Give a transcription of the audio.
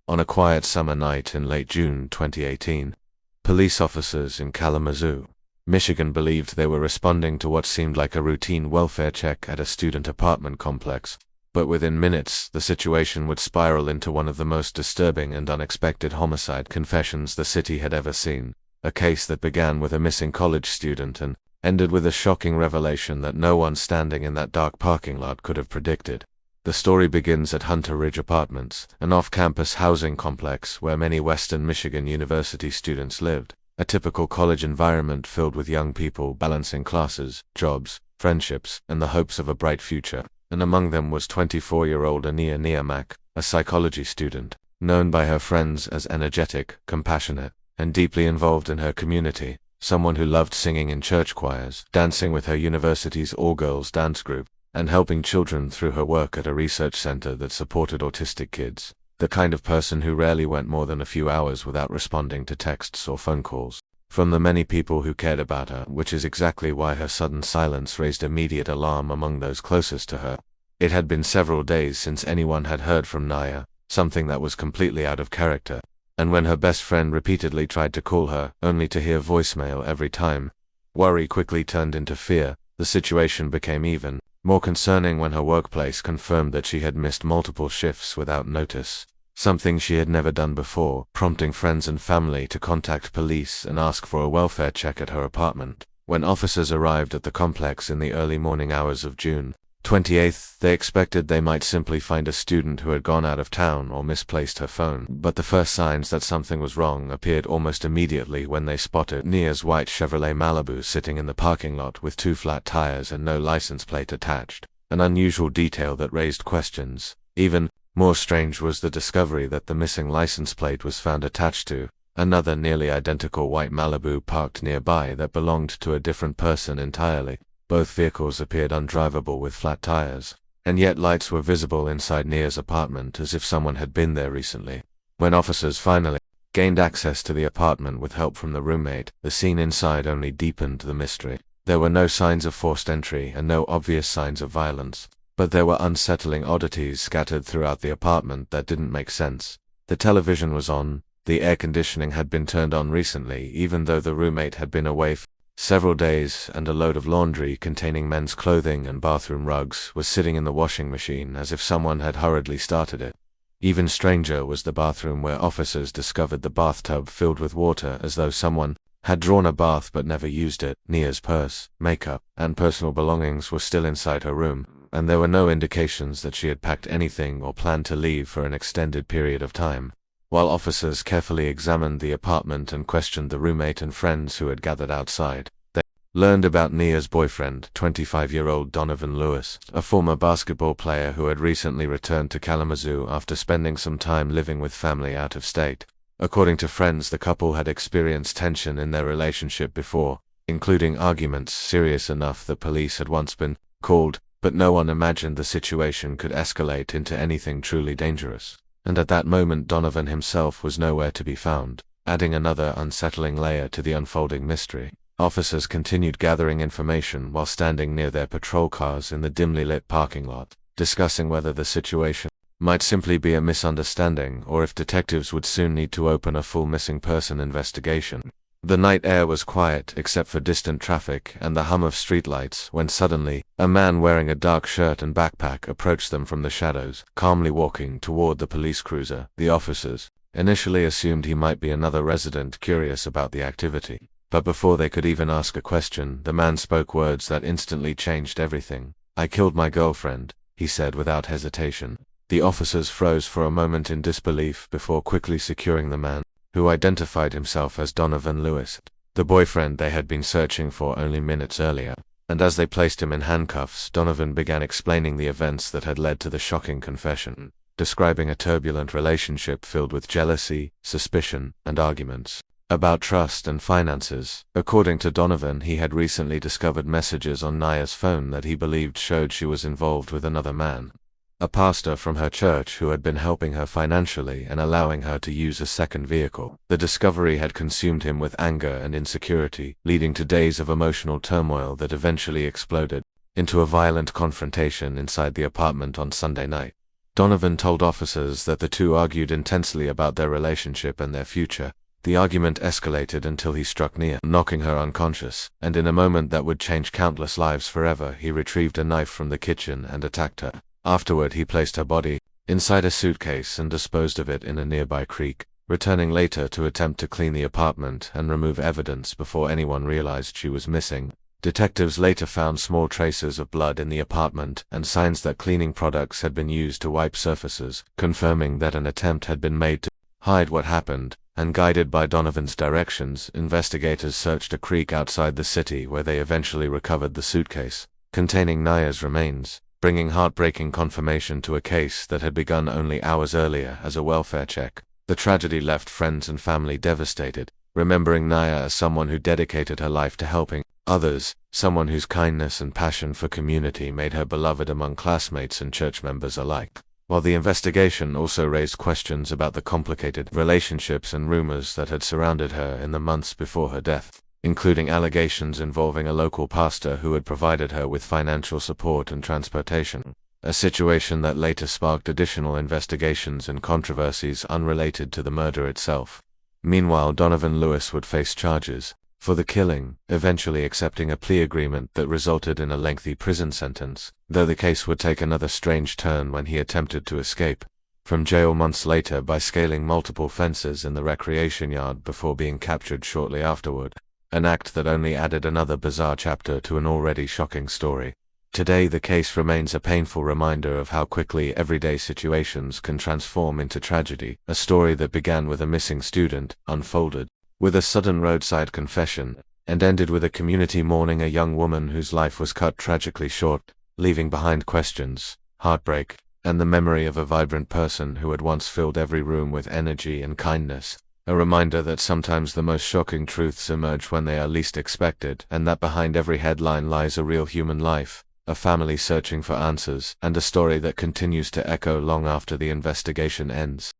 On a quiet summer night in late June 2018, police officers in Kalamazoo, Michigan believed they were responding to what seemed like a routine welfare check at a student apartment complex, but within minutes the situation would spiral into one of the most disturbing and unexpected homicide confessions the city had ever seen, a case that began with a missing college student and ended with a shocking revelation that no one standing in that dark parking lot could have predicted. The story begins at Hunter Ridge Apartments, an off-campus housing complex where many Western Michigan University students lived, a typical college environment filled with young people balancing classes, jobs, friendships, and the hopes of a bright future. And among them was 24-year-old Aniah Mack, a psychology student, known by her friends as energetic, compassionate, and deeply involved in her community, someone who loved singing in church choirs, dancing with her university's all-girls dance group, and helping children through her work at a research center that supported autistic kids, the kind of person who rarely went more than a few hours without responding to texts or phone calls from the many people who cared about her, which is exactly why her sudden silence raised immediate alarm among those closest to her. It had been several days since anyone had heard from Aniah, something that was completely out of character, and when her best friend repeatedly tried to call her, only to hear voicemail every time, worry quickly turned into fear. The situation became even more concerning when her workplace confirmed that she had missed multiple shifts without notice, something she had never done before, prompting friends and family to contact police and ask for a welfare check at her apartment. When officers arrived at the complex in the early morning hours of June 28th, they expected they might simply find a student who had gone out of town or misplaced her phone, but the first signs that something was wrong appeared almost immediately when they spotted Aniah's white Chevrolet Malibu sitting in the parking lot with 2 flat tires and no license plate attached, an unusual detail that raised questions. Even more strange was the discovery that the missing license plate was found attached to another nearly identical white Malibu parked nearby that belonged to a different person entirely. Both vehicles appeared undrivable with flat tires, and yet lights were visible inside Aniah's apartment as if someone had been there recently. When officers finally gained access to the apartment with help from the roommate, the scene inside only deepened the mystery. There were no signs of forced entry and no obvious signs of violence, but there were unsettling oddities scattered throughout the apartment that didn't make sense. The television was on, the air conditioning had been turned on recently even though the roommate had been away for several days, and a load of laundry containing men's clothing and bathroom rugs was sitting in the washing machine as if someone had hurriedly started it. Even stranger was the bathroom where officers discovered the bathtub filled with water as though someone had drawn a bath but never used it. Aniah's purse, makeup, and personal belongings were still inside her room, and there were no indications that she had packed anything or planned to leave for an extended period of time. While officers carefully examined the apartment and questioned the roommate and friends who had gathered outside, they learned about Aniah's boyfriend, 25-year-old Donovan Lewis, a former basketball player who had recently returned to Kalamazoo after spending some time living with family out of state. According to friends, the couple had experienced tension in their relationship before, including arguments serious enough that police had once been called, but no one imagined the situation could escalate into anything truly dangerous. And at that moment Donovan himself was nowhere to be found, adding another unsettling layer to the unfolding mystery. Officers continued gathering information while standing near their patrol cars in the dimly lit parking lot, discussing whether the situation might simply be a misunderstanding or if detectives would soon need to open a full missing person investigation. The night air was quiet except for distant traffic and the hum of streetlights when suddenly, a man wearing a dark shirt and backpack approached them from the shadows, calmly walking toward the police cruiser. The officers initially assumed he might be another resident curious about the activity, but before they could even ask a question, the man spoke words that instantly changed everything. "I killed my girlfriend," he said without hesitation. The officers froze for a moment in disbelief before quickly securing the man, who identified himself as Donovan Lewis, the boyfriend they had been searching for only minutes earlier. And as they placed him in handcuffs, Donovan began explaining the events that had led to the shocking confession, describing a turbulent relationship filled with jealousy, suspicion, and arguments about trust and finances. According to Donovan, he had recently discovered messages on Aniah's phone that he believed showed she was involved with another man, a pastor from her church who had been helping her financially and allowing her to use a second vehicle. The discovery had consumed him with anger and insecurity, leading to days of emotional turmoil that eventually exploded into a violent confrontation inside the apartment on Sunday night. Donovan told officers that the two argued intensely about their relationship and their future. The argument escalated until he struck Aniah, knocking her unconscious, and in a moment that would change countless lives forever, he retrieved a knife from the kitchen and attacked her. Afterward, he placed her body inside a suitcase and disposed of it in a nearby creek, returning later to attempt to clean the apartment and remove evidence before anyone realized she was missing. Detectives later found small traces of blood in the apartment and signs that cleaning products had been used to wipe surfaces, confirming that an attempt had been made to hide what happened. And guided by Donovan's directions, investigators searched a creek outside the city where they eventually recovered the suitcase containing Aniah's remains, bringing heartbreaking confirmation to a case that had begun only hours earlier as a welfare check. The tragedy left friends and family devastated, remembering Aniah as someone who dedicated her life to helping others, someone whose kindness and passion for community made her beloved among classmates and church members alike. While the investigation also raised questions about the complicated relationships and rumors that had surrounded her in the months before her death, including allegations involving a local pastor who had provided her with financial support and transportation, a situation that later sparked additional investigations and controversies unrelated to the murder itself. Meanwhile, Donovan Lewis would face charges for the killing, eventually accepting a plea agreement that resulted in a lengthy prison sentence, though the case would take another strange turn when he attempted to escape from jail months later by scaling multiple fences in the recreation yard before being captured shortly afterward, an act that only added another bizarre chapter to an already shocking story. Today, the case remains a painful reminder of how quickly everyday situations can transform into tragedy. A story that began with a missing student unfolded with a sudden roadside confession, and ended with a community mourning a young woman whose life was cut tragically short, leaving behind questions, heartbreak, and the memory of a vibrant person who had once filled every room with energy and kindness. A reminder that sometimes the most shocking truths emerge when they are least expected, and that behind every headline lies a real human life, a family searching for answers, and a story that continues to echo long after the investigation ends.